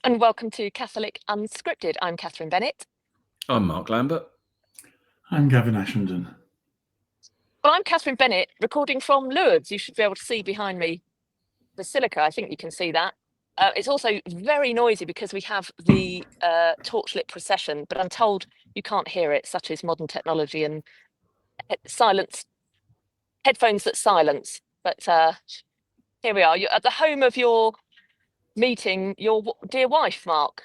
And welcome to Catholic Unscripted. I'm Katherine Bennett. I'm Mark Lambert. I'm Gavin Ashenden. Well, I'm Katherine Bennett, recording from Lourdes. You should be able to see behind me Basilica. I think you can see that. It's also very noisy because we have the torchlit procession, but I'm told you can't hear it, such is modern technology and headphones that silence. But here we are. You're at the home of your meeting your dear wife, Mark.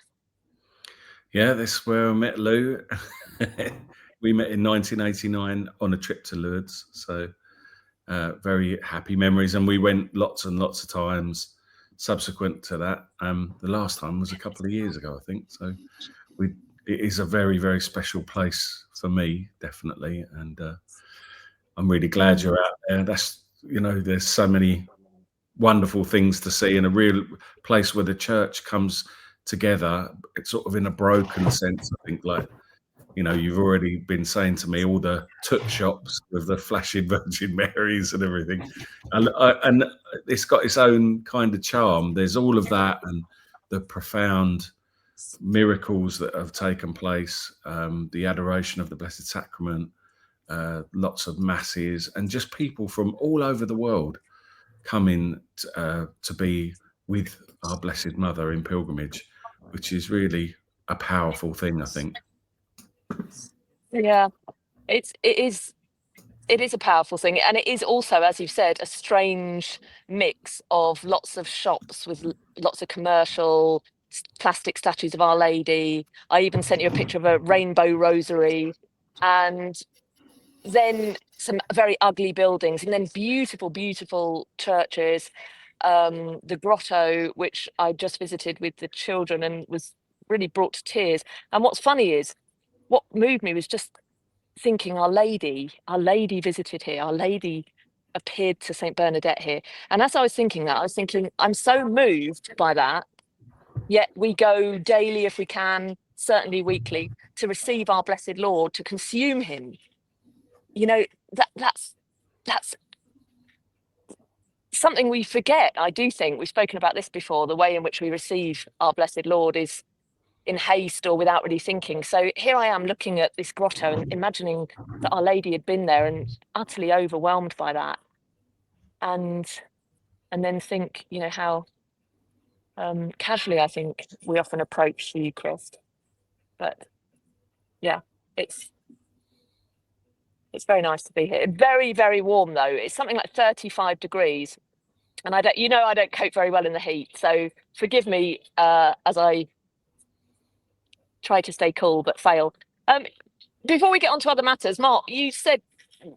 Yeah, this is where I met Lou. We met in 1989 on a trip to Lourdes. So very happy memories. And we went lots and lots of times subsequent to that. The last time was a couple of years ago, I think. So it is a very, very special place for me, definitely. And I'm really glad you're out there. There's so many wonderful things to see, in a real place where the church comes together. It's sort of in a broken sense, I think, like, you've already been saying to me, all the took shops with the flashing Virgin Marys and everything, and it's got its own kind of charm. There's all of that and the profound miracles that have taken place, the adoration of the Blessed Sacrament, lots of masses, and just people from all over the world coming to be with our Blessed Mother in pilgrimage, which is really a powerful thing, I think. Yeah, it is a powerful thing, and it is also, as you've said, a strange mix of lots of shops with lots of commercial plastic statues of Our Lady. I even sent you a picture of a rainbow rosary, and then some very ugly buildings, and then beautiful, beautiful churches. The grotto, which I just visited with the children and was really brought to tears. And what's funny is, what moved me was just thinking Our Lady visited here. Our Lady appeared to St. Bernadette here. And as I was thinking that, I was thinking, I'm so moved by that, yet we go daily if we can, certainly weekly, to receive our Blessed Lord, to consume him. That's something we forget. I do think we've spoken about this before. The way in which we receive our Blessed Lord is in haste or without really thinking. So here I am looking at this grotto and imagining that Our Lady had been there, and utterly overwhelmed by that. And then think, how casually I think we often approach the Eucharist. But yeah, it's very nice to be here. Very, very warm though. It's something like 35 degrees. And I don't cope very well in the heat. So forgive me as I try to stay cool but fail. Before we get on to other matters, Mark, you said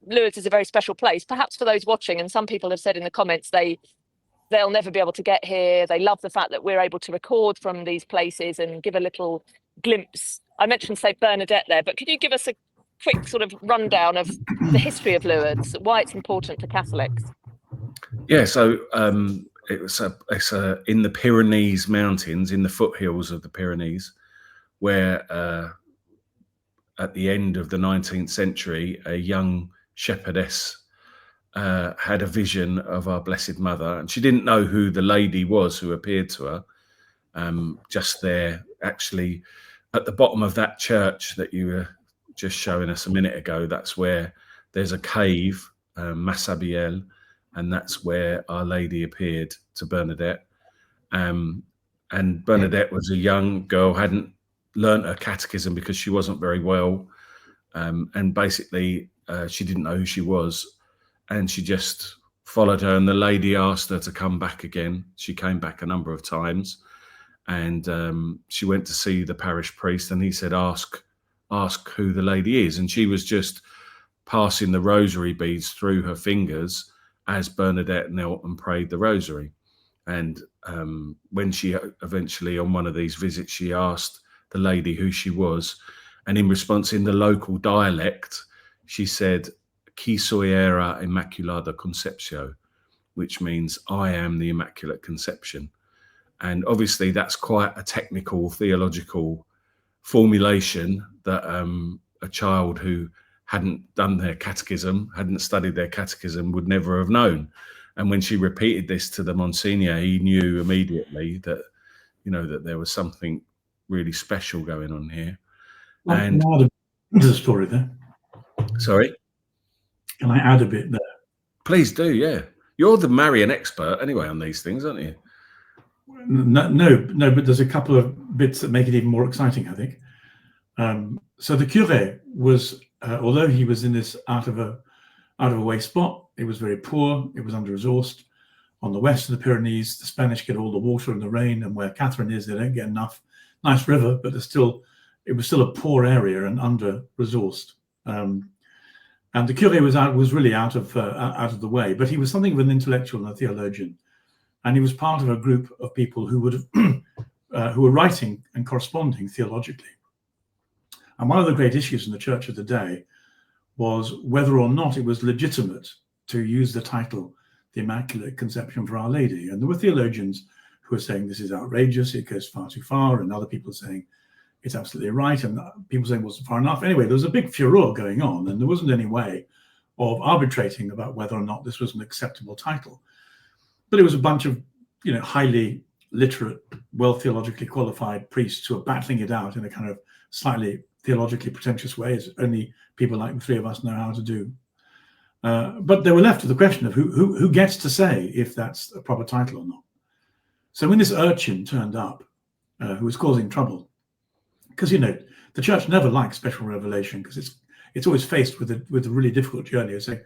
Lourdes is a very special place. Perhaps for those watching, and some people have said in the comments they'll never be able to get here. They love the fact that we're able to record from these places and give a little glimpse. I mentioned St. Bernadette there, but could you give us a quick sort of rundown of the history of Lourdes, why it's important for Catholics? Yeah, so it's in the Pyrenees Mountains, in the foothills of the Pyrenees, where at the end of the 19th century, a young shepherdess had a vision of our Blessed Mother, and she didn't know who the lady was who appeared to her. Just there, actually, at the bottom of that church that you were just showing us a minute ago, that's where there's a cave, Massabielle, and that's where Our Lady appeared to Bernadette. And Bernadette was a young girl, hadn't learnt her catechism because she wasn't very well. And basically, she didn't know who she was. And she just followed her, and the lady asked her to come back again. She came back a number of times, and she went to see the parish priest, and he said, ask who the lady is. And she was just passing the rosary beads through her fingers as Bernadette knelt and prayed the rosary. And when she eventually, on one of these visits, she asked the lady who she was, and in response, in the local dialect, she said, "Qui soy era Immaculada Conceptio," which means "I am the Immaculate Conception." And obviously that's quite a technical theological formulation that a child who hadn't done their catechism, hadn't studied their catechism, would never have known. And when she repeated this to the Monsignor, he knew immediately that you know, that there was something really special going on here. Can I add a bit to the story there? Sorry? Can I add a bit there? Please do, yeah. You're the Marian expert anyway on these things, aren't you? No, but there's a couple of bits that make it even more exciting, I think. So the curé was, although he was in this out of a way spot, it was very poor, it was under-resourced. On the west of the Pyrenees, the Spanish get all the water and the rain, and where Katherine is, they don't get enough. Nice river, but it was still a poor area and under-resourced. And the curé was really out of the way, but he was something of an intellectual and a theologian, and he was part of a group of people who were writing and corresponding theologically. And one of the great issues in the Church of the day was whether or not it was legitimate to use the title the Immaculate Conception for Our Lady. And there were theologians who were saying this is outrageous, it goes far too far, and other people saying it's absolutely right, and people saying it wasn't far enough. Anyway, there was a big furore going on, and there wasn't any way of arbitrating about whether or not this was an acceptable title. But it was a bunch of, you know, highly literate, well theologically qualified priests who were battling it out in a kind of slightly theologically pretentious way, as only people like the three of us know how to do. But they were left with the question of who gets to say if that's a proper title or not. So when this urchin turned up, who was causing trouble, because, you know, the church never likes special revelation, because it's always faced with a really difficult journey of saying,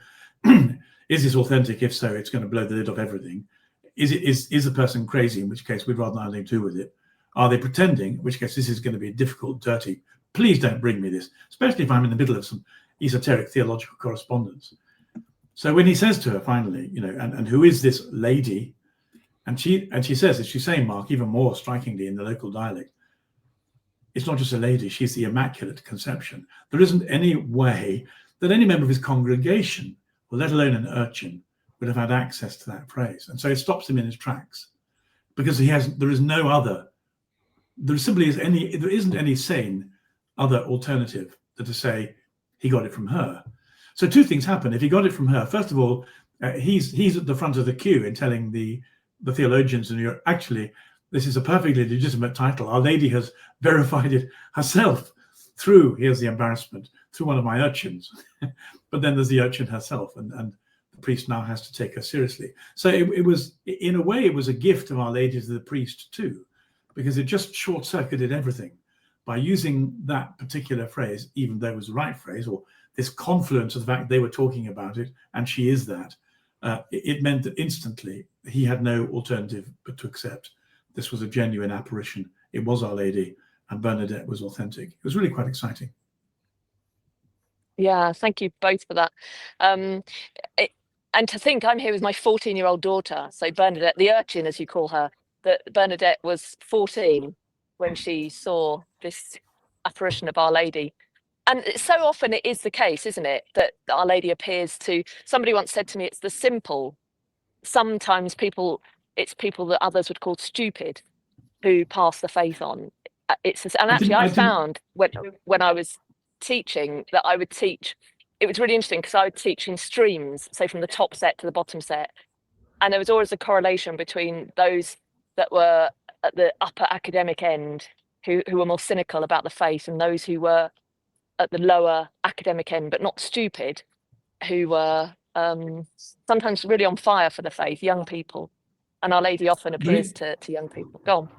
is this authentic? If so, it's going to blow the lid off everything. Is the person crazy? In which case, we'd rather not have anything to do with it. Are they pretending? In which case, this is going to be difficult, dirty. Please don't bring me this, especially if I'm in the middle of some esoteric theological correspondence. So when he says to her finally, you know, and who is this lady? And she says, as she's saying, Mark, even more strikingly in the local dialect, it's not just a lady, she's the Immaculate Conception. There isn't any way that any member of his congregation, or let alone an urchin, would have had access to that phrase. And so it stops him in his tracks, because there isn't any sane other alternative than to say he got it from her. So two things happen. If he got it from her, first of all, he's at the front of the queue in telling the theologians, and you're actually, this is a perfectly legitimate title. Our Lady has verified it herself through, here's the embarrassment, through one of my urchins. But then there's the urchin herself, and the priest now has to take her seriously. So it was, in a way, it was a gift of Our Lady to the priest too, because it just short-circuited everything. By using that particular phrase, even though it was the right phrase, or this confluence of the fact they were talking about it, and she is that, it meant that instantly he had no alternative but to accept this was a genuine apparition. It was Our Lady, and Bernadette was authentic. It was really quite exciting. Yeah, thank you both for that. And to think I'm here with my 14-year-old daughter, so Bernadette, the urchin, as you call her, that Bernadette was 14 when she saw this apparition of Our Lady. And so often it is the case, isn't it, that Our Lady appears to, somebody once said to me, it's the simple. Sometimes it's people that others would call stupid who pass the faith on. I found when I was teaching that I would teach, it was really interesting because I would teach in streams, so from the top set to the bottom set. And there was always a correlation between those that were at the upper academic end who were more cynical about the faith, and those who were at the lower academic end but not stupid, who were sometimes really on fire for the faith, young people. And Our Lady often appears to young people. Go on.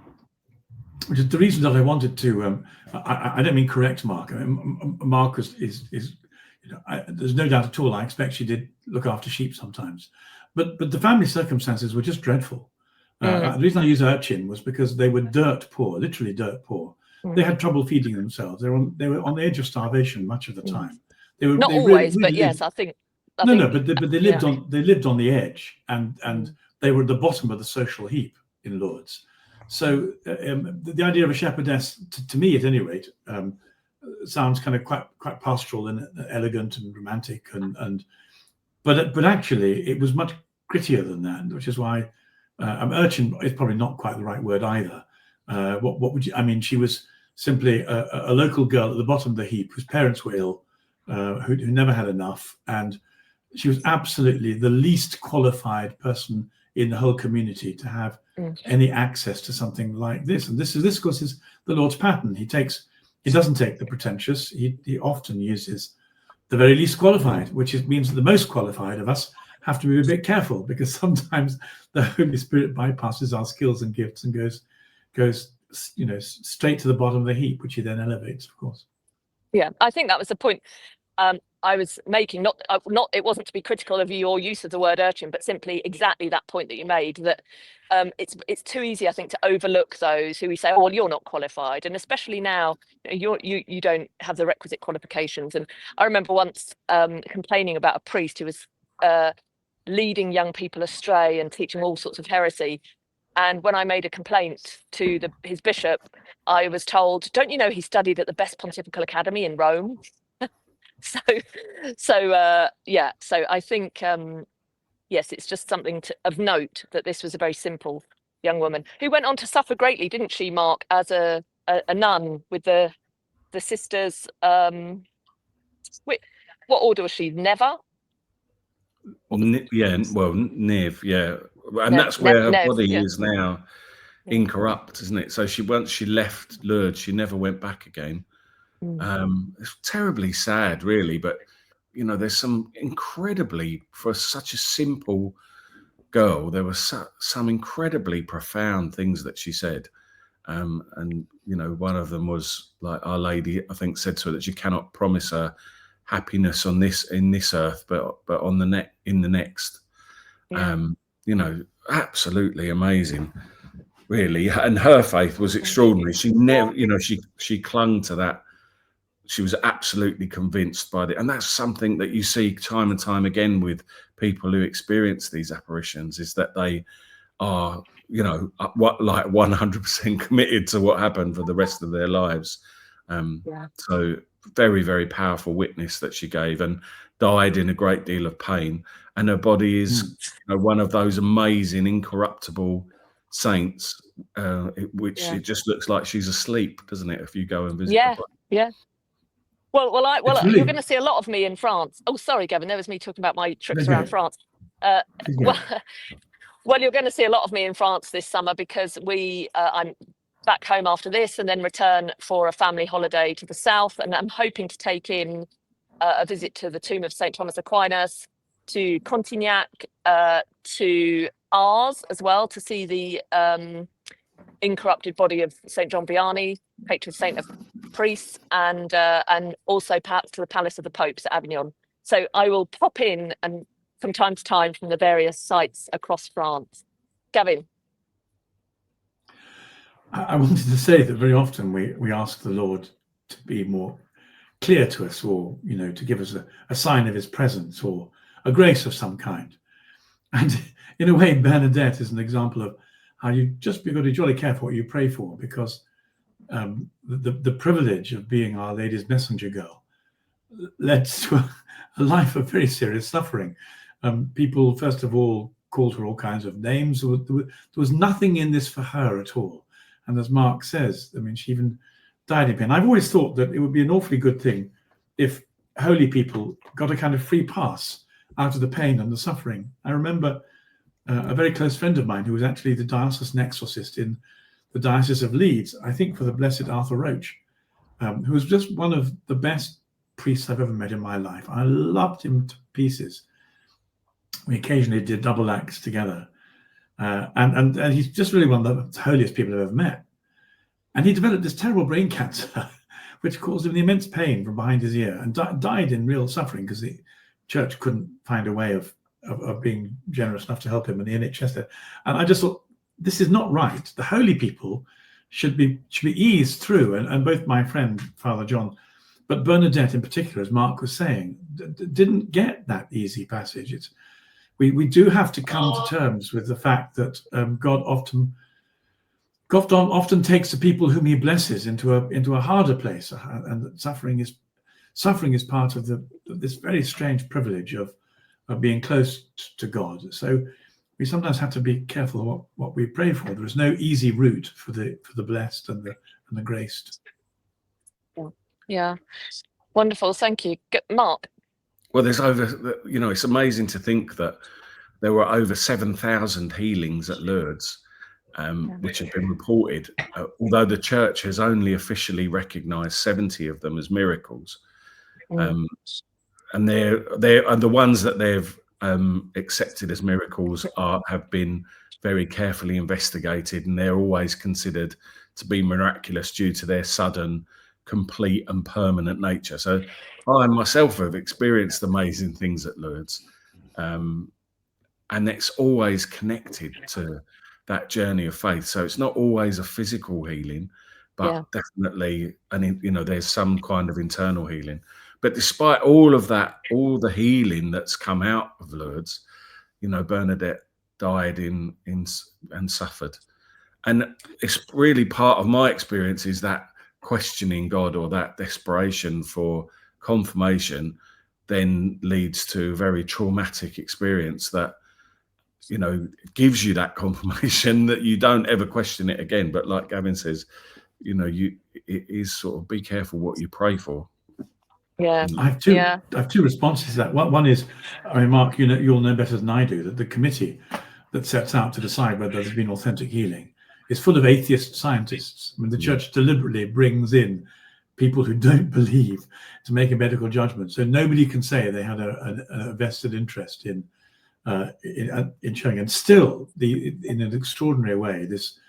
Which is the reason that I wanted to, I don't mean correct Mark. I mean, Mark is you know, there's no doubt at all, I expect she did look after sheep sometimes. But the family circumstances were just dreadful. The reason I use urchin was because they were dirt poor, literally dirt poor. They had trouble feeding themselves. They were on the edge of starvation much of the time. They were not always, but yes, I think. But they lived on the edge, and they were at the bottom of the social heap in Lourdes. So the idea of a shepherdess, to me at any rate, sounds kind of quite pastoral and elegant and romantic, but actually it was much grittier than that, which is why urchin is probably not quite the right word either. What would you? I mean, she was simply a local girl at the bottom of the heap whose parents were ill, who never had enough, and she was absolutely the least qualified person in the whole community to have any access to something like this. And this of course is the Lord's pattern. He doesn't take the pretentious. He often uses the very least qualified, which means that the most qualified of us have to be a bit careful, because sometimes the Holy Spirit bypasses our skills and gifts and goes straight to the bottom of the heap, which he then elevates, of course. Yeah, I think that was the point I was making. Not it wasn't to be critical of your use of the word urchin, but simply exactly that point that you made, that it's too easy, I think, to overlook those who we say, oh, well, you're not qualified, and especially now, you don't have the requisite qualifications. And I remember once complaining about a priest who was leading young people astray and teaching all sorts of heresy. And when I made a complaint to his bishop, I was told, don't you know he studied at the best pontifical academy in Rome? So I think, yes, it's just something of note that this was a very simple young woman who went on to suffer greatly, didn't she, Mark, as a nun with the sisters. What order was she? Never? Niv, yeah. And that's where her body is now, incorrupt, isn't it? So once she left Lourdes, she never went back again. It's terribly sad, really, but there's some incredibly, for such a simple girl, there were some incredibly profound things that she said, and one of them was, like, Our Lady, I think, said to her that she cannot promise her happiness in this earth, but in the next. Absolutely amazing, really. And her faith was extraordinary. She never, she clung to that. She was absolutely convinced by it. And that's something that you see time and time again with people who experience these apparitions, is that they are, like 100% committed to what happened for the rest of their lives. So very, very powerful witness that she gave, and died in a great deal of pain. And her body is one of those amazing, incorruptible saints, which it just looks like she's asleep, doesn't it, if you go and visit her body? Yeah. Well, you're going to see a lot of me in France. Oh, sorry, Gavin, there was me talking about my trips around France. Well, you're going to see a lot of me in France this summer, because I'm back home after this and then return for a family holiday to the south. And I'm hoping to take in a visit to the tomb of St. Thomas Aquinas, to Contignac, to Ars as well, to see the incorrupted body of St. John Vianney, patron saint of priests, and also perhaps to the Palace of the Popes at Avignon. So I will pop in and from time to time from the various sites across France. Gavin. I wanted to say that very often we ask the Lord to be more clear to us, or to give us a sign of his presence or a grace of some kind. And in a way, Bernadette is an example of how you've got to be jolly careful what you pray for, because the privilege of being Our Lady's messenger girl led to a life of very serious suffering. People, first of all, called her all kinds of names. There was nothing in this for her at all. And as Mark says, she even died in pain. I've always thought that it would be an awfully good thing if holy people got a kind of free pass out of the pain and the suffering. I remember a very close friend of mine who was actually the diocesan exorcist in the Diocese of Leeds, I think for the Blessed Arthur Roach, who was just one of the best priests I've ever met in my life. I loved him to pieces. We occasionally did double acts together. And he's just really one of the holiest people I've ever met. And he developed this terrible brain cancer, which caused him immense pain from behind his ear, and died in real suffering, because the church couldn't find a way of being generous enough to help him, and the NHS did. And I just thought, this is not right. The holy people should be eased through. And both my friend, Father John, but Bernadette in particular, as Mark was saying, didn't get that easy passage. We do have to come to terms with the fact that God often takes the people whom he blesses into a harder place, and that suffering is part of this very strange privilege of being close to God. So we sometimes have to be careful what we pray for. There is no easy route for the blessed and the graced. Yeah, wonderful. Thank you, Mark. Well, there's it's amazing to think that there were over 7,000 healings at Lourdes, which have been reported, although the church has only officially recognised 70 of them as miracles. And the ones that they've accepted as miracles have been very carefully investigated, and they're always considered to be miraculous due to their sudden, complete and permanent nature. So I myself have experienced amazing things at Lourdes, and it's always connected to that journey of faith. So it's not always a physical healing, but definitely, and there's some kind of internal healing. But despite all of that, all the healing that's come out of Lourdes, Bernadette died and suffered. And it's really part of my experience is that questioning God, or that desperation for confirmation, then leads to a very traumatic experience that, gives you that confirmation that you don't ever question it again. But like Gavin says, it is sort of be careful what you pray for. Yeah. I have two responses to that. One is, Mark, you'll know better than I do that the committee that sets out to decide whether there's been authentic healing is full of atheist scientists. The church deliberately brings in people who don't believe to make a medical judgment. So nobody can say they had a vested interest in showing. And still, in an extraordinary way, this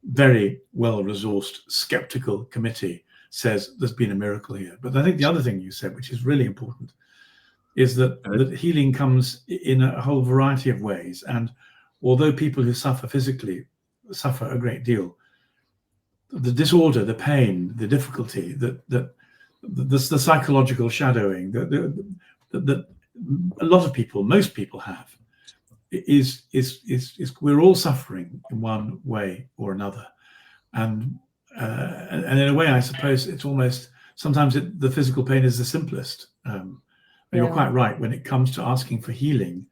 very well-resourced, skeptical committee says there's been a miracle here. But I think the other thing you said, which is really important, is that healing comes in a whole variety of ways. And although people who suffer physically suffer a great deal, the disorder, the pain, the difficulty, the psychological shadowing that a lot of people, most people have, is we're all suffering in one way or another. And in a way, I suppose it's almost sometimes the physical pain is the simplest. You're quite right. When it comes to asking for healing,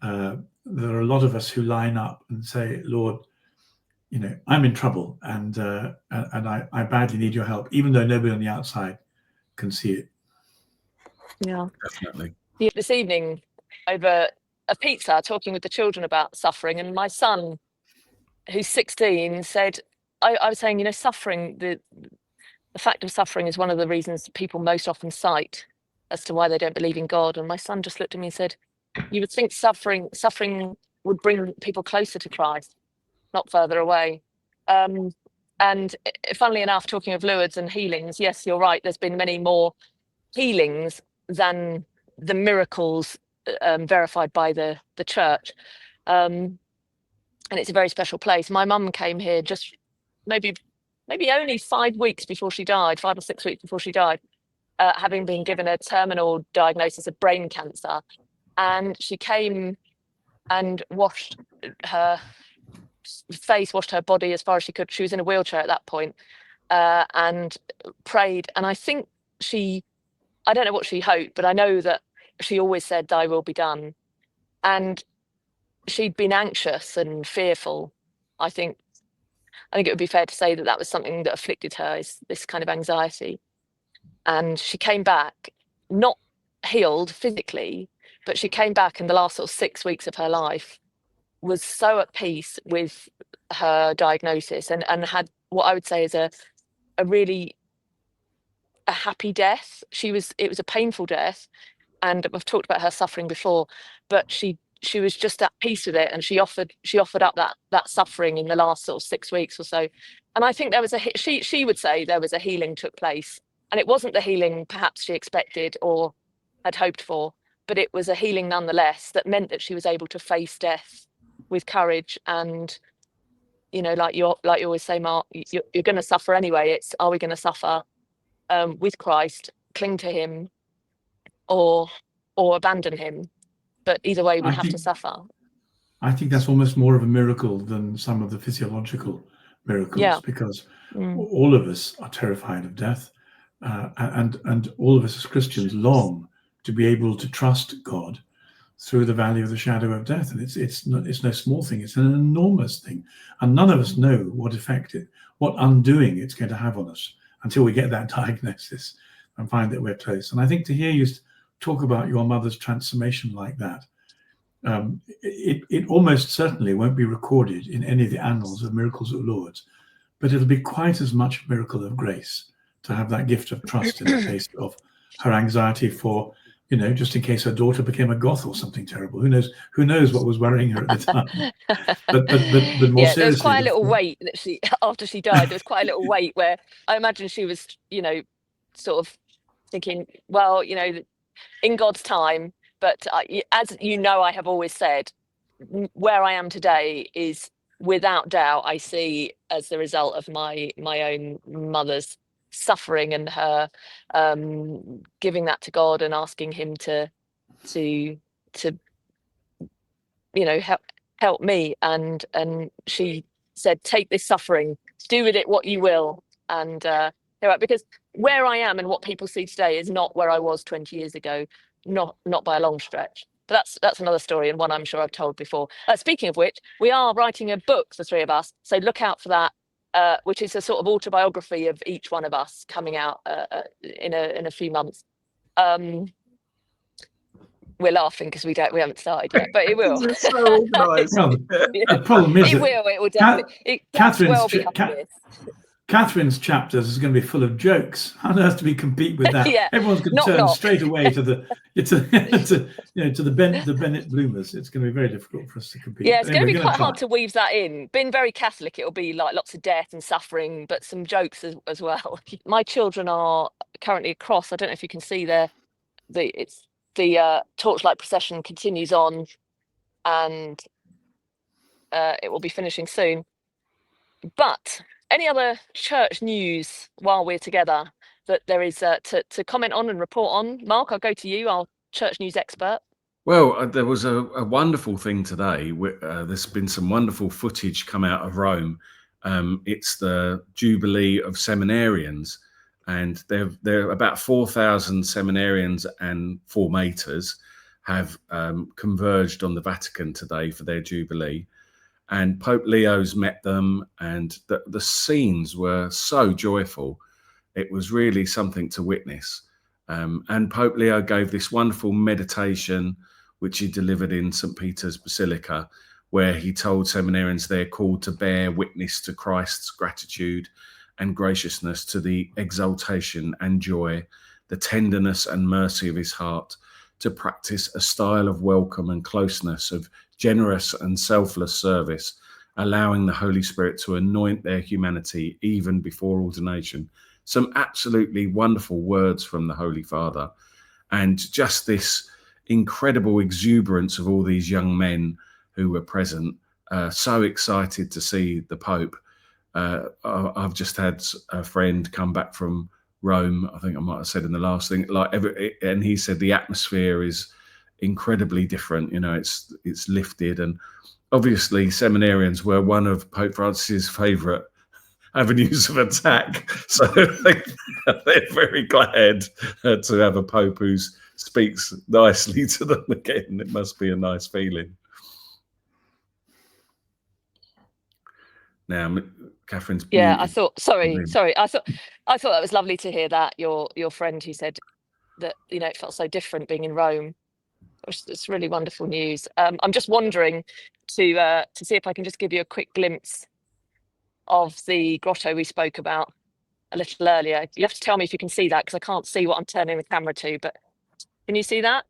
there are a lot of us who line up and say, Lord, I'm in trouble and I badly need your help, even though nobody on the outside can see it. Yeah, definitely. This evening, over a pizza, talking with the children about suffering, and my son, who's 16, said, I was saying, suffering, the fact of suffering is one of the reasons people most often cite as to why they don't believe in God. And my son just looked at me and said, you would think suffering would bring people closer to Christ, not further away. And funnily enough, talking of Lourdes and healings, yes, you're right, there's been many more healings than the miracles verified by the church. And it's a very special place. My mum came here just maybe only 5 weeks before she died, 5 or 6 weeks before she died, having been given a terminal diagnosis of brain cancer. And she came and washed her face, washed her body as far as she could. She was in a wheelchair at that point, and prayed. And I think I don't know what she hoped, but I know that she always said, thy will be done. And she'd been anxious and fearful. I think it would be fair to say that was something that afflicted her, is this kind of anxiety. And she came back, not healed physically, but she came back in the last sort of 6 weeks of her life, was so at peace with her diagnosis, and had what I would say is a really happy death. It was a painful death, and I've talked about her suffering before, but she was just at peace with it, and she offered up that suffering in the last sort of 6 weeks or so. And I think there was she would say there was a healing took place, and it wasn't the healing perhaps she expected or had hoped for, but it was a healing nonetheless that meant that she was able to face death with courage. And like you always say, Mark, you're going to suffer anyway. It's, are we going to suffer with Christ, cling to him, or abandon him? But either way, we have to suffer. I think that's almost more of a miracle than some of the physiological miracles, because all of us are terrified of death, and all of us as Christians long to be able to trust God through the valley of the shadow of death. And it's no small thing, it's an enormous thing. And none of us know what effect what undoing it's going to have on us until we get that diagnosis and find that we're close. And I think to hear you talk about your mother's transformation like that it almost certainly won't be recorded in any of the annals of miracles at Lourdes, but it'll be quite as much a miracle of grace to have that gift of trust in the face of her anxiety for, just in case her daughter became a goth or something terrible. Who knows what was worrying her at the time. But more Yeah, there was seriously, quite a little wait that she, after she died, there was quite a little wait where I imagine she was, sort of thinking, well, in God's time. But as you know, I have always said, where I am today is without doubt, I see as the result of my own mother's suffering and her giving that to God and asking him to help me. And she said, take this suffering, do with it what you will. And because where I am and what people see today is not where I was 20 years ago, not by a long stretch. But that's another story, and one I'm sure I've told before. Speaking of which, we are writing a book, the three of us, so look out for that, which is a sort of autobiography of each one of us coming out in a few months. We're laughing because we haven't started yet, but it will. It's so organised. Well, the problem is it will definitely. Catherine's chapters is going to be full of jokes. How on earth do we compete with that? Yeah, everyone's going to turn straight away to the Bennett bloomers. It's going to be very difficult for us to compete. Yeah, it's going to be quite hard to weave that in. Being very Catholic, it'll be like lots of death and suffering, but some jokes as well. My children are currently across. I don't know if you can see there. The torchlight procession continues on, and it will be finishing soon. But any other church news while we're together that there is to comment on and report on? Mark, I'll go to you, our church news expert. Well, there was a wonderful thing today. There's been some wonderful footage come out of Rome. It's the Jubilee of seminarians, and there are about 4,000 seminarians and formators have converged on the Vatican today for their Jubilee. And Pope Leo's met them, and the scenes were so joyful. It was really something to witness. And Pope Leo gave this wonderful meditation, which he delivered in St. Peter's Basilica, where he told seminarians they're called to bear witness to Christ's gratitude and graciousness, to the exaltation and joy, the tenderness and mercy of his heart, to practice a style of welcome and closeness, of generous and selfless service, allowing the Holy Spirit to anoint their humanity even before ordination. Some absolutely wonderful words from the Holy Father, and just this incredible exuberance of all these young men who were present, so excited to see the Pope. I've just had a friend come back from Rome, I think I might have said in the last thing, and he said the atmosphere is incredibly different. It's lifted, and obviously seminarians were one of Pope Francis's favourite avenues of attack. So they're very glad to have a Pope who speaks nicely to them again. It must be a nice feeling. Now, Catherine's. Yeah, I thought. Sorry. I thought that was lovely to hear that your friend who said that it felt so different being in Rome. It's really wonderful news. I'm just wondering to see if I can just give you a quick glimpse of the grotto we spoke about a little earlier. You have to tell me if you can see that, because I can't see what I'm turning the camera to. But can you see that?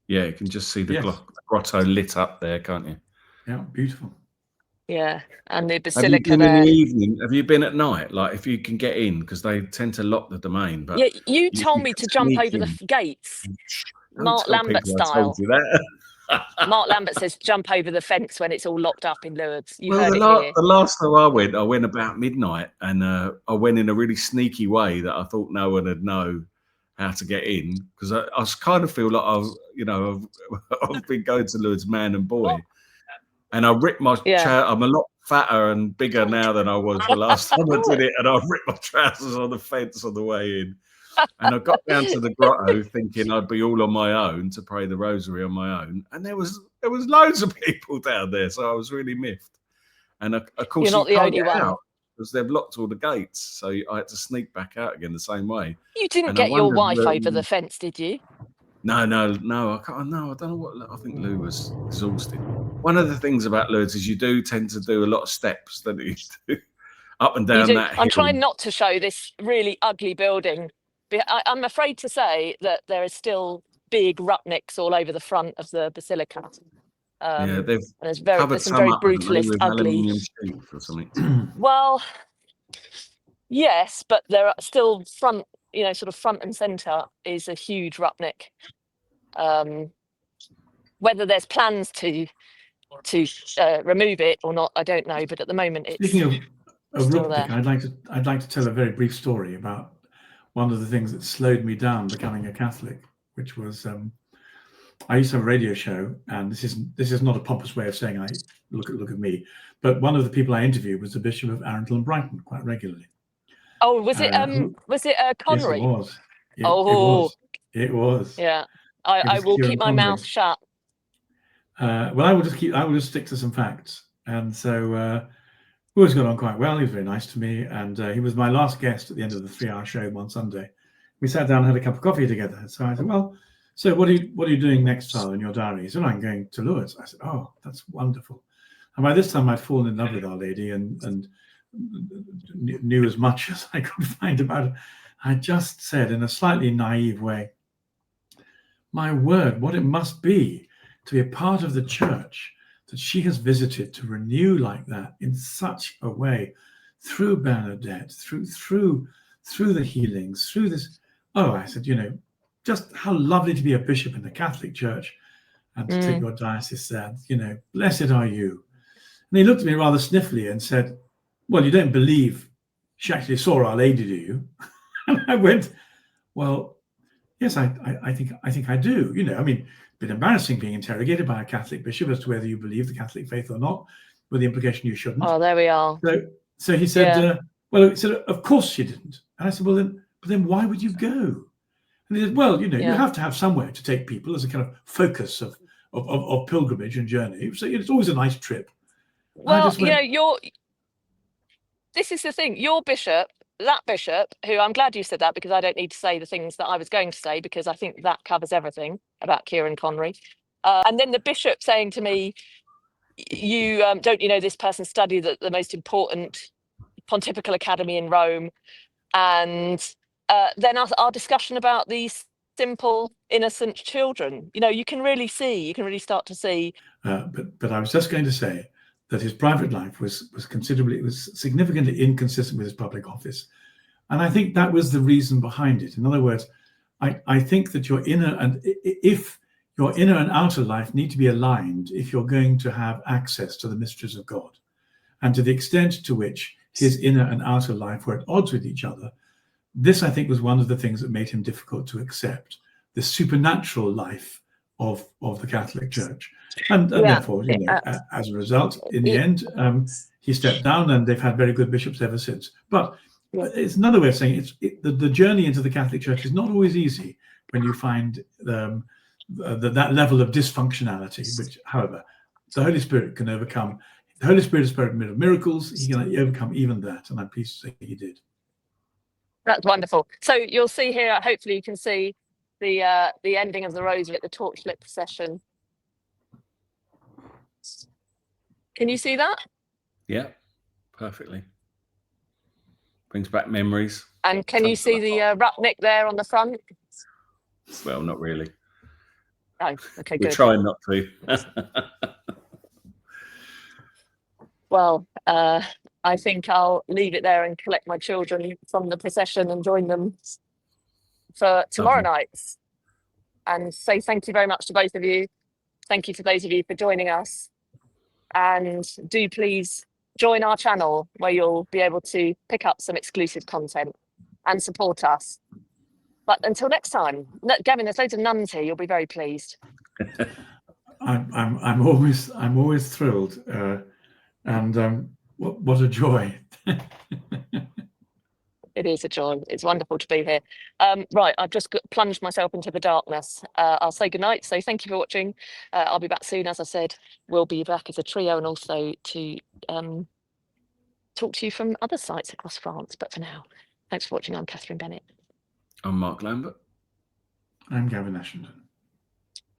Yeah, you can just see the grotto lit up there, can't you? Yeah, beautiful. Yeah, and the basilica have you been there. In the evening? Have you been at night? Like, if you can get in, because they tend to lock the domain. But yeah, you told me to jump over the gates, Mark Lambert style. I told you that. Mark Lambert says jump over the fence when it's all locked up in Lourdes. The last time I went about midnight, and I went in a really sneaky way that I thought no one would know how to get in, because I kind of feel like I've been going to Lourdes man and boy, and I ripped my I'm a lot fatter and bigger now than I was the last time I did it, and I ripped my trousers on the fence on the way in. And I got down to the grotto thinking I'd be all on my own to pray the rosary on my own, and there was loads of people down there, so I was really miffed. And of course, you're not the only one, because they've locked all the gates, so I had to sneak back out again the same way. You didn't get your wife over the fence, did you? No, I can't. No, I don't know what. I think Lou was exhausted. One of the things about Lourdes is you do tend to do a lot of steps, don't you? Up and down that hill. I'm trying not to show this really ugly building. I'm afraid to say that there is still big rupnicks all over the front of the basilica. Yeah, they've there's covered some very up, haven't they, brutalist, with ugly. aluminium sheet or something. Well, yes, but there are still front, sort of front and centre is a huge rupnick. Whether there's plans to remove it or not, I don't know. But at the moment, it's Speaking of still rupnick, there. I'd like to tell a very brief story about one of the things that slowed me down becoming a Catholic, which was I used to have a radio show, and this is not a pompous way of saying I look at me, but one of the people I interviewed was the Bishop of Arundel and Brighton quite regularly. Oh, was it Connery? Yes, it was. It was. Yeah, I will keep my mouth shut. Well, I will just stick to some facts, and so we always got on quite well. He was very nice to me, and he was my last guest at the end of the 3-hour show one Sunday. We sat down and had a cup of coffee together. So I said, "Well, so what are you doing next, Father, in your diary?" He said, "I'm going to Lourdes." I said, "Oh, that's wonderful." And by this time, I'd fallen in love with Our Lady and knew as much as I could find about it. I just said, in a slightly naive way, "My word, what it must be to be a part of the church that she has visited, to renew like that in such a way, through Bernadette, through the healings, through this." Oh, I said, just how lovely to be a bishop in the Catholic Church and to take your diocese there. Blessed are you. And he looked at me rather sniffly and said, "Well, you don't believe she actually saw Our Lady, do you?" And I went, "Well, yes, I think I do. I mean, a bit embarrassing being interrogated by a Catholic bishop as to whether you believe the Catholic faith or not, with the implication you shouldn't." Oh, there we are. So he said, "Well," he said, "of course she didn't." And I said, "Well, then why would you go?" And he said, "Well, you have to have somewhere to take people as a kind of focus of pilgrimage and journey. So it's always a nice trip." Well, this is the thing. Your bishop, that bishop, who I'm glad you said that, because I don't need to say the things that I was going to say, because I think that covers everything about Kieran Connery. And then the bishop saying to me, "You don't this person studied at the most important pontifical academy in Rome," and then our discussion about these simple, innocent children. You can really start to see. But I was just going to say that his private life was significantly inconsistent with his public office, and I think that was the reason behind it. In other words, I think that your inner and outer life need to be aligned if you're going to have access to the mysteries of God, and to the extent to which his inner and outer life were at odds with each other. This, I think, was one of the things that made him difficult to accept, the supernatural life of the Catholic Church. And therefore, as a result, in the end, he stepped down, and they've had very good bishops ever since. But it's another way of saying the journey into the Catholic Church is not always easy when you find that level of dysfunctionality, which, however, the Holy Spirit can overcome. The Holy Spirit is spirit of miracles. He can overcome even that, and I'm pleased to say he did. That's wonderful. So you'll see here, hopefully you can see the ending of the rosary at the torchlit procession. Can you see that? Yeah, perfectly. Brings back memories. And can you see the rupnick there on the front? Well, not really. Oh, okay, good. We're trying not to. Well, I think I'll leave it there and collect my children from the procession and join them for tomorrow night. And say thank you very much to both of you. Thank you to those of you for joining us. And do please join our channel, where you'll be able to pick up some exclusive content and support us. But until next time, Gavin, there's loads of nuns here. You'll be very pleased. I'm always thrilled, and what a joy. It is a joy. It's wonderful to be here. Right, I've just plunged myself into the darkness. I'll say goodnight. So thank you for watching. I'll be back soon. As I said, we'll be back as a trio, and also to talk to you from other sites across France. But for now, thanks for watching. I'm Katherine Bennett. I'm Mark Lambert. I'm Gavin Ashenden.